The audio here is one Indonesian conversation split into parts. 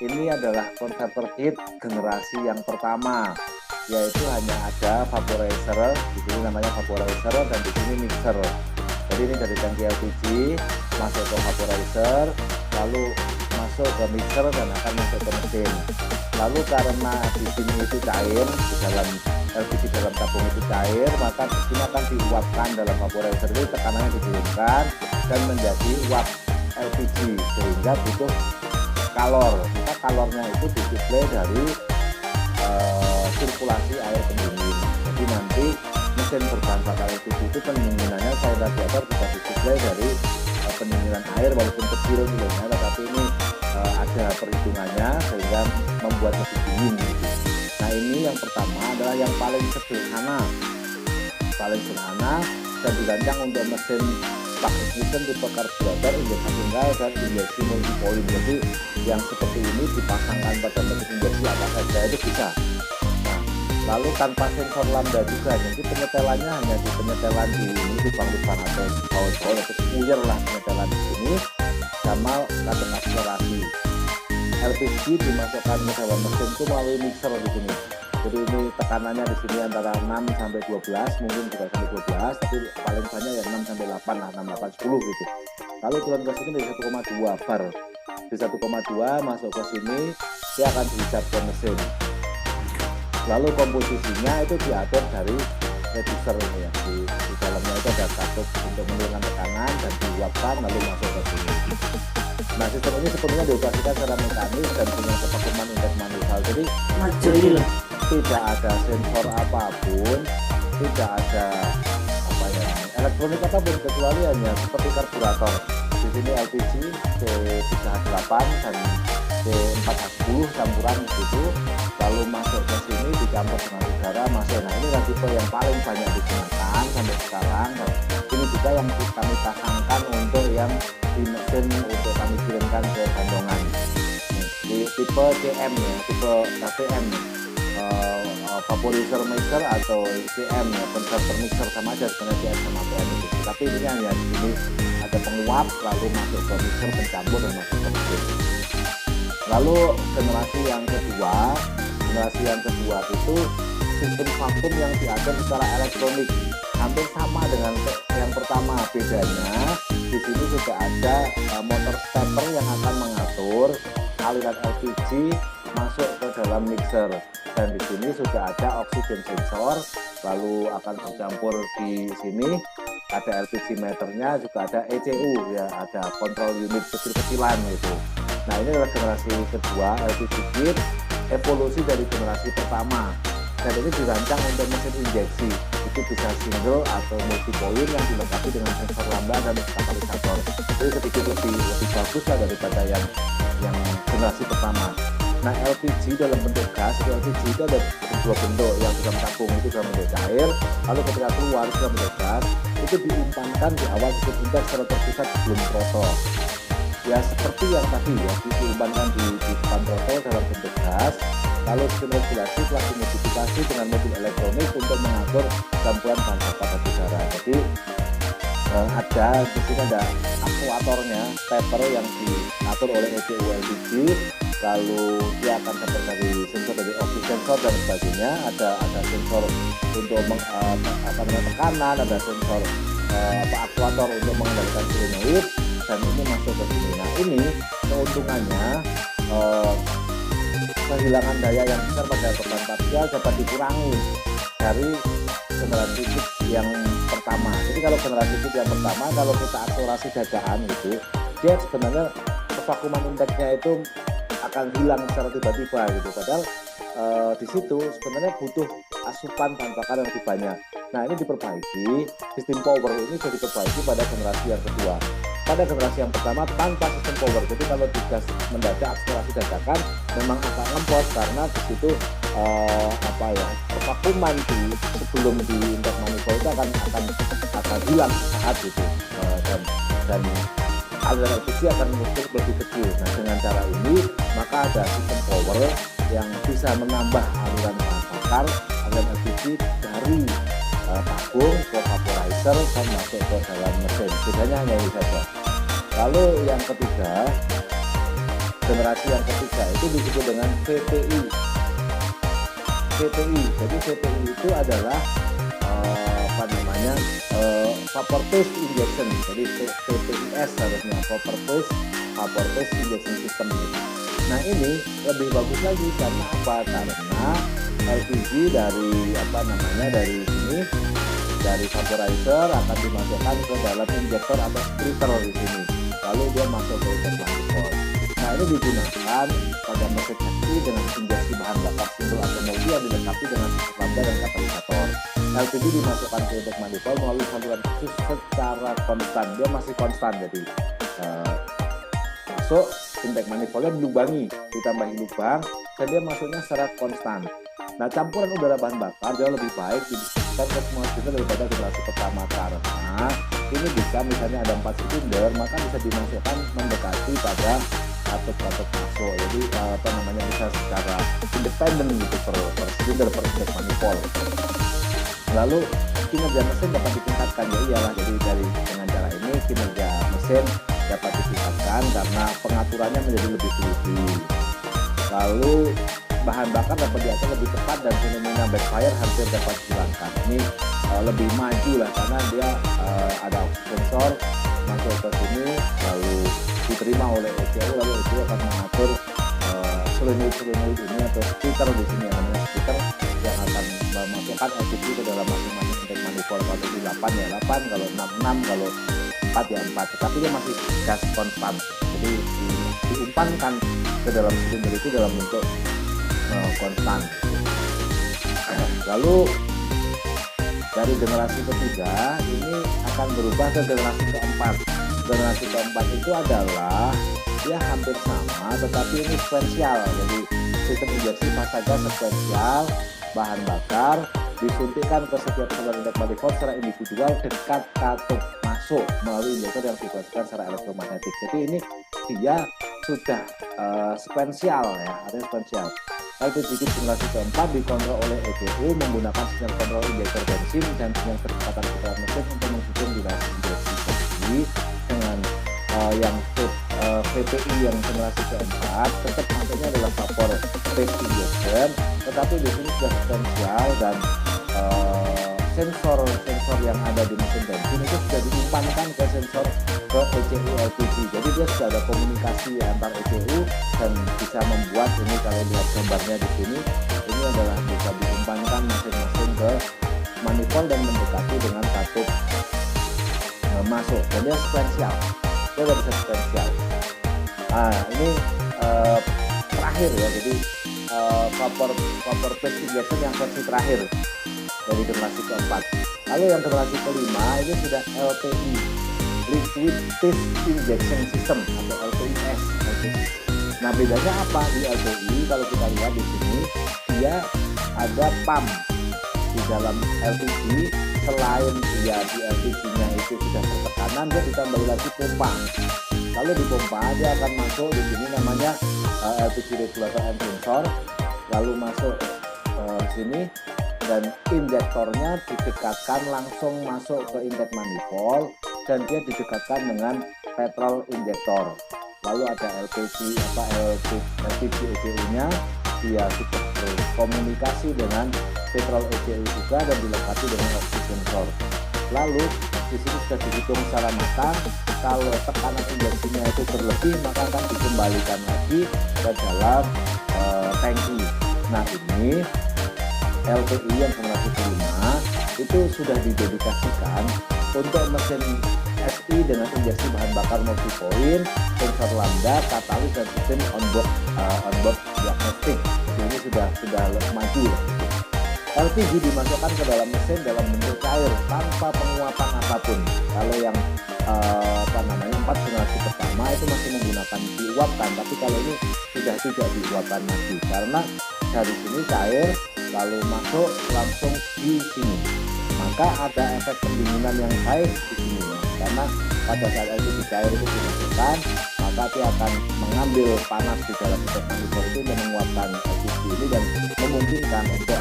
ini adalah konverter heat generasi yang pertama, yaitu hanya ada vaporizer, di sini namanya vaporizer dan di sini mixer. Jadi ini dari tangki LPG masuk ke vaporizer, lalu masuk ke mixer dan akan masuk ke mesin. Lalu karena di sini itu cair, di dalam LPG dalam tabung itu cair, maka di sini akan diuapkan dalam vaporizer, itu tekanannya diturunkan dan menjadi uap LPG sehingga butuh kalor. Maka kalornya itu disuplai dari sirkulasi air pendingin. Jadi nanti mesin berbahan bakar LPG itu pendinginannya cairan radiator bisa disuplai dari pendinginan air walaupun kecil nilainya, tetapi ini ada perhitungannya sehingga membuat lebih dingin gitu. Nah ini yang pertama adalah yang paling sederhana dan dirancang untuk mesin spark ignition tipe karburator, injeksi tunggal dan injeksi multi point. Jadi yang seperti ini dipasangkan pada mesin injeksi apa saja itu bisa. Nah, lalu tanpa sensor lambda juga, jadi penyetelannya hanya di penyetelan di ini lubang-lubang atau bawah-bawah atau puyer lah penyetelan di sini sama katung akselerasi. LPG dimasukkan ke dalam mesin itu melalui mixer di sini. Jadi ini tekanannya di sini antara 6 sampai 12, mungkin juga sampai 12, tapi paling banyak ya 6 sampai 8 lah, 6, 8, 10 gitu. Lalu turun ke sini dari 1,2 bar. Di 1,2 masuk ke sini, dia akan dihisap ke mesin. Lalu komposisinya itu diatur dari reducer ini ya. Di dalamnya itu ada katup untuk menurunkan tekanan dan diuapkan lalu masuk ke sini. Nah sistem ini sepenuhnya dioperasikan secara mekanis dan punya kepakuman indeks manual. Jadi tidak ada sensor apapun, tidak ada elektronik apapun kecuali hanya seperti karburator. Di sini LPG C3H8 dan C4H10 campuran gitu, lalu masuk ke sini dicampur dengan udara masuk. Nah ini tipe yang paling banyak digunakan sampai sekarang. Dan ini juga yang kami pasangkan untuk yang di mesin untuk kami kirimkan ke Bandungan. Di tipe CM ya, tipe KPM. Vaporizer mixer atau CM ya, converter mixer sama aja sebenarnya CM sama PM itu. Tapi ini hanya di sini ada penguap lalu masuk ke mixer, pencampur dan masuk ke mesin. Lalu generasi yang kedua itu sistem vakum yang diatur secara elektronik, hampir sama dengan yang pertama. Bedanya di sini sudah ada motor stepper yang akan mengatur aliran LPG masuk ke dalam mixer. Dan di sini sudah ada oksigen sensor, lalu akan bercampur di sini ada LPG meternya, juga ada ECU ya, ada kontrol unit kecil-kecilan gitu. Nah ini adalah generasi kedua LPG kit, evolusi dari generasi pertama. Dan ini dirancang untuk mesin injeksi, itu bisa single atau multi point yang dilengkapi dengan sensor lambda dan katalisator. Jadi sedikit lebih bagus lah daripada yang generasi pertama. Nah LPG dalam bentuk gas, LPG itu ada dua bentuk, yang dalam tabung itu dalam bentuk cair, lalu ketika keluar dalam bentuk gas, itu diumpankan di awal sistem indeks secara terpusat sebelum throttle. Ya seperti yang tadi ya, diumpankan di depan throttle dalam bentuk gas, lalu sistem regulasi telah dimodifikasi dengan mobil elektronik untuk mengatur campuran bahan bakar dan udara. Jadi ada di sini ada aktuatornya, stepper yang diatur oleh ECU LPG, lalu dia akan dapat dari sensor dari oksigen sensor dan sebagainya. Ada sensor untuk tekanan, ada sensor aktuator untuk mengendalikan solenoid, dan ini masuk ke sini. Nah ini keuntungannya kehilangan daya yang besar pada beban parsial dapat dikurangi dari generasi kit yang pertama. Jadi kalau generasi kit yang pertama, kalau kita akselerasi dadaan gitu, dia sebenarnya kevakuman indeksnya itu akan hilang secara tiba-tiba gitu. Padahal di situ sebenarnya butuh asupan bahan bakar yang lebih banyak. Nah ini diperbaiki, sistem power ini sudah diperbaiki pada generasi yang kedua. Pada generasi yang pertama tanpa sistem power, jadi kalau digas mendadak akselerasi dadakan memang agak ngempos karena di situ kevakuman sebelum di indeks manifold itu akan hilang saat gitu, dan aliran LPG akan mungkin lebih kecil. Nah dengan cara ini maka ada sistem power yang bisa menambah aliran bahan bakar, aliran LPG dari tabung ke vaporizer dan masuk ke dalam mesin. Bedanya hanya ini saja. Lalu yang ketiga generasi yang ketiga itu disebut dengan VPI. VPI, jadi VPI itu adalah vapor phase injection, jadi VPIS harusnya, vapor phase injection system. Nah ini lebih bagus lagi karena apa? Karena LPG dari dari vaporizer akan dimasukkan ke dalam injektor atau splitter di sini, lalu dia masuk ke intake manifold. Nah ini digunakan pada mesin SI dengan injeksi bahan bakar single atau multi yang dilengkapi dengan lambda dan katalisator. LPG dimasukkan ke intake manifold melalui saluran khusus secara konstan, dia masih konstan, jadi masuk intake manifoldnya dilubangi, ditambahi lubang, dan dia masuknya secara konstan. Nah campuran udara bahan bakar jauh lebih baik diberikan ke semua silinder daripada generasi pertama, karena ini bisa misalnya ada 4 silinder, maka bisa dimasukkan mendekati pada katup masuk, jadi bisa secara independen gitu per silinder, per intake manifold. Lalu kinerja mesin dapat ditingkatkan, ya iyalah, jadi dengan cara ini kinerja mesin dapat ditingkatkan karena pengaturannya menjadi lebih teliti. Lalu bahan bakar dapat diatur lebih cepat dan fenomena backfire hampir dapat dihilangkan. Ini lebih maju lah karena dia ada sensor masuk ke sini, lalu diterima oleh ECU, lalu ECU akan mengatur solenoid ini atau splitter di sini, namanya splitter, yang akan memasukkan LPG ke dalam masing-masing intake manifold. Kalau di 8 ya 8, kalau 6 kalau 4 ya 4, tetapi dia masih gas konstan, jadi diumpankan ke dalam silinder itu dalam bentuk konstan. Lalu dari generasi ketiga ini akan berubah ke generasi keempat. Generasi keempat itu adalah dia hampir sama tetapi ini sekuensial, jadi sistem injeksi fase gas sekuensial, bahan bakar disuntikkan ke setiap saluran intake manifold secara individual dekat katup masuk melalui injektor yang dibuatkan secara elektromagnetik. Jadi ini dia sudah sekuensial, ya, artinya sekuensial. LPG generasi keempat dikontrol oleh ECU menggunakan sinyal kontrol injektor bensin dan sinyal kecepatan putaran mesin untuk menghitung durasi injeksi. Jadi dengan yang VPI yang generasi keempat tetap masuknya adalah vapor phase injection, tetapi di sini sudah sekuensial dan sensor yang ada di mesin bensin itu sudah diumpankan ke sensor ke ECU LPG. Jadi dia sudah ada komunikasi antar ECU dan bisa membuat ini, kalau lihat gambarnya di sini, ini adalah bisa diumpankan masing-masing ke manifold dan mendekati dengan katup masuk, dan dia sekuensial, dia udah bisa sekuensial. Nah ini terakhir ya, jadi vapor phase injection yang versi terakhir dari generasi keempat. Lalu yang generasi kelima ini sudah LPI, Liquid Phase Injection System atau LPIS. Nah bedanya apa di LPI? Kalau kita lihat di sini, dia ada pump di dalam LPG. Selain dia di LPG-nya itu sudah bertekanan, dia ditambah lagi pompa. Lalu di pompa dia akan masuk di sini namanya LPG regulator and sensor, lalu masuk sini dan injektornya didekatkan langsung masuk ke intake manifold dan dia didekatkan dengan petrol injektor. Lalu ada LPG ECU-nya, dia sudah berkomunikasi dengan petrol ECU juga dan dilengkapi dengan oxy sensor. Lalu di sini sudah dihitung secara matang, kalau tekanan injeksinya itu berlebih maka akan dikembalikan lagi ke dalam tangki. Nah ini LPI yang generasi kelima itu sudah didedikasikan untuk mesin SI dengan injeksi bahan bakar multipoint, sensor lambda, katalis dan sistem onboard diagnostik. Ini sudah maju. LPG dimasukkan ke dalam mesin dalam bentuk cair tanpa penguapan apapun. Kalau yang 4 generasi pertama itu masih menggunakan diuapkan, tapi kalau ini sudah tidak diuapkan lagi karena dari sini cair lalu masuk langsung di sini, maka ada efek pendinginan yang baik di sini ya. Karena pada saat LPG cair itu dimasukkan, maka dia akan mengambil panas di dalam intake manifold itu dan menguapkan LPG ini dan memungkinkan untuk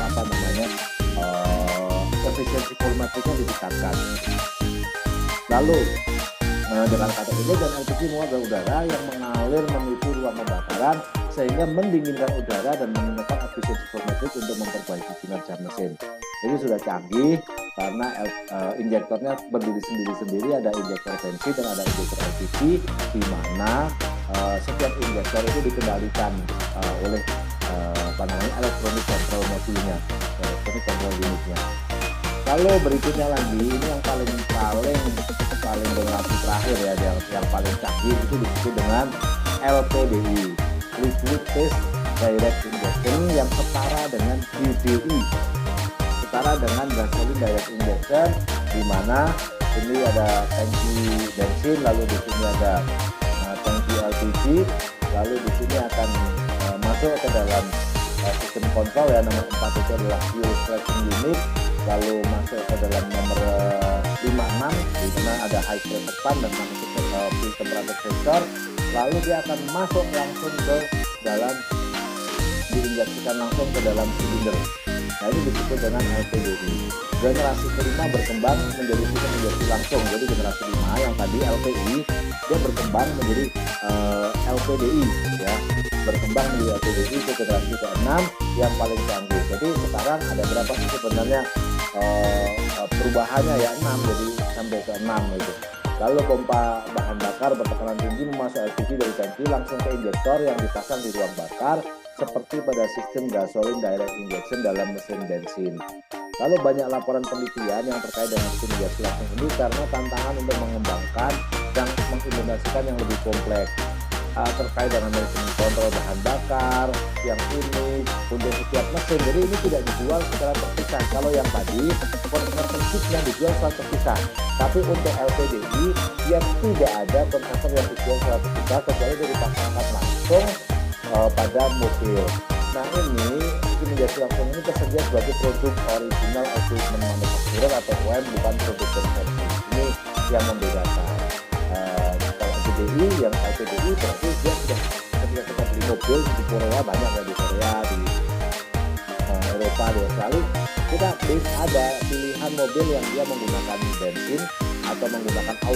efisiensi volumetriknya ditingkatkan. Lalu Dengan kata injek dan LPG menguap dari udara yang mengalir menuju ruang pembakaran sehingga mendinginkan udara dan meningkatkan efisiensi kosmetik untuk memperbaiki kinerja mesin. Jadi sudah canggih karena injektornya berdiri sendiri-sendiri, ada injektor bensin dan ada injektor LPG, di mana setiap injektor itu dikendalikan oleh elektronik control modulnya, elektronik control unitnya. Lalu berikutnya lagi, ini yang paling generasi terakhir ya, yang paling canggih itu disebut dengan LPDI, Liquid Phase Direct Injection, yang setara dengan GDI, setara dengan gasoline direct injection, di mana ini ada tangki bensin, lalu di sini ada tangki LPG, lalu di sini akan masuk ke dalam sistem kontrol ya, nomor 4 itu adalah fuel tracking unit, lalu masuk ke dalam nomor 56 di mana ada high pressure pump dan fuel temperature sensor, lalu dia akan masuk langsung ke dalam, diinjeksikan langsung ke dalam silinder. Nah, ini disebut dengan LPDI. Generasi kelima berkembang menjadi sistem injeksi langsung. Jadi generasi 5 yang tadi LPI, dia berkembang menjadi LPDI ya. Berkembang menjadi LPDI ke generasi ke-6 yang paling canggih. Jadi sekarang ada berapa sih sebenarnya perubahannya ya, 6 jadi sampai ke-6 gitu. Lalu pompa bahan bakar bertekanan tinggi memasuk LPG dari tangki langsung ke injektor yang dipasang di ruang bakar seperti pada sistem gasoline direct injection dalam mesin bensin. Lalu banyak laporan penelitian yang terkait dengan sistem injeksi langsung ini karena tantangan untuk mengembangkan dan mengimplementasikan yang lebih kompleks terkait dengan manajemen kontrol bahan bakar yang unik untuk setiap mesin. Jadi ini tidak dijual secara terpisah. Kalau yang tadi konverter chip yang dijual secara terpisah, tapi untuk LPDI dia tidak ada konverter yang dijual secara terpisah kecuali dia dipasangkan langsung pada mobil. Nah, ini injeksi langsung ini tersedia sebagai produk original equipment manufacturer atau OEM, bukan produk konversi. Ini yang membedakan. Kalau LPDI, yang LPDI berarti dia sudah ketika kita beli mobil di Korea, banyak ya di Korea, di Eropa, di Australia, kita ada pilihan mobil yang dia menggunakan bensin atau menggunakan auto.